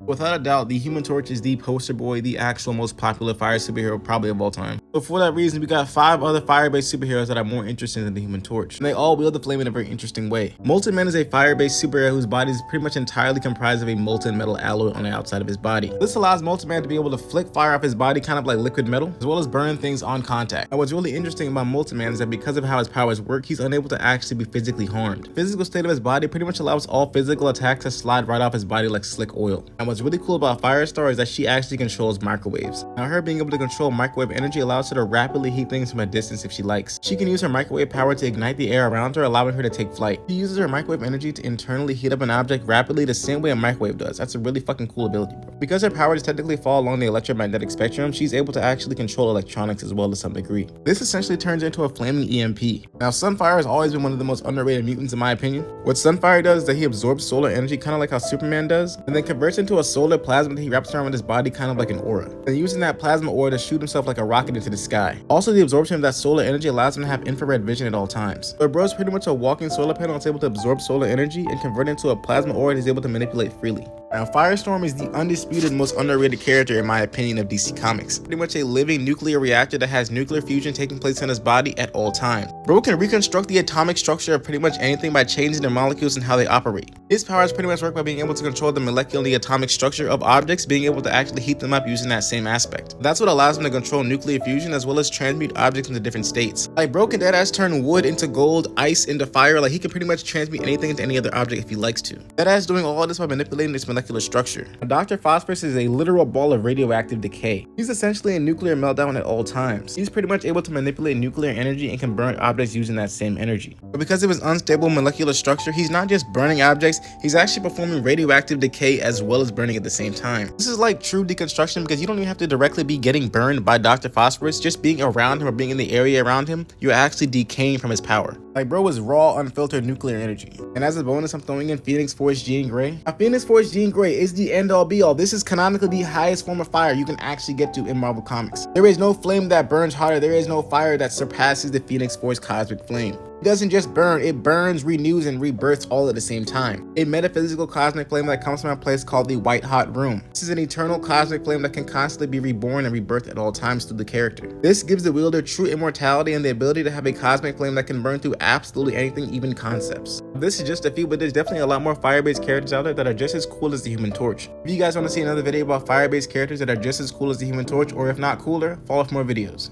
Without a doubt, the Human Torch is the poster boy, the actual most popular fire superhero probably of all time. So for that reason, we got 5 other fire-based superheroes that are more interesting than the Human Torch, and they all wield the flame in a very interesting way. Molten Man is a fire-based superhero whose body is pretty much entirely comprised of a molten metal alloy on the outside of his body. This allows Molten Man to be able to flick fire off his body kind of like liquid metal, as well as burn things on contact. And what's really interesting about Molten Man is that because of how his powers work, he's unable to actually be physically harmed. The physical state of his body pretty much allows all physical attacks to slide right off his body like slick oil. And what's really cool about Firestar is that she actually controls microwaves. Now, her being able to control microwave energy allows her to rapidly heat things from a distance if she likes. She can use her microwave power to ignite the air around her, allowing her to take flight. She uses her microwave energy to internally heat up an object rapidly the same way a microwave does. That's a really fucking cool ability, bro. Because her powers technically fall along the electromagnetic spectrum, she's able to actually control electronics as well to some degree. This essentially turns into a flaming EMP. Now, Sunfire has always been one of the most underrated mutants in my opinion. What Sunfire does is that he absorbs solar energy kind of like how Superman does, and then converts into a solar plasma that he wraps around his body kind of like an aura, and using that plasma aura to shoot himself like a rocket into the sky. Also, the absorption of that solar energy allows him to have infrared vision at all times. So bro is pretty much a walking solar panel that's able to absorb solar energy and convert it into a plasma aura that he's able to manipulate freely. Now, Firestorm is the undisputed most underrated character in my opinion of DC Comics. Pretty much a living nuclear reactor that has nuclear fusion taking place in his body at all times. Bro can reconstruct the atomic structure of pretty much anything by changing their molecules and how they operate. His powers pretty much work by being able to control the molecular and the atomic structure of objects, being able to actually heat them up using that same aspect. That's what allows him to control nuclear fusion as well as transmute objects into different states. Like bro can deadass turn wood into gold, ice into fire, like he can pretty much transmute anything into any other object if he likes to. Deadass doing all of this by manipulating this molecular structure. Dr. Phosphorus is a literal ball of radioactive decay. He's essentially a nuclear meltdown at all times. He's pretty much able to manipulate nuclear energy and can burn objects using that same energy. But because of his unstable molecular structure, he's not just burning objects, he's actually performing radioactive decay as well as burning at the same time. This is like true deconstruction because you don't even have to directly be getting burned by Dr. Phosphorus. Just being around him or being in the area around him, you're actually decaying from his power. Like bro was raw, unfiltered nuclear energy. And as a bonus, I'm throwing in Phoenix Force Jean Grey. Now, Phoenix Force Jean Grey is the end all be all. This is canonically the highest form of fire you can actually get to in Marvel Comics. There is no flame that burns hotter. There is no fire that surpasses the Phoenix Force cosmic flame. It doesn't just burn, it burns, renews, and rebirths all at the same time. A metaphysical cosmic flame that comes from a place called the White Hot Room. This is an eternal cosmic flame that can constantly be reborn and rebirthed at all times through the character. This gives the wielder true immortality and the ability to have a cosmic flame that can burn through absolutely anything, even concepts. This is just a few, but there's definitely a lot more fire-based characters out there that are just as cool as the Human Torch. If you guys want to see another video about fire-based characters that are just as cool as the Human Torch, or if not cooler, follow for more videos.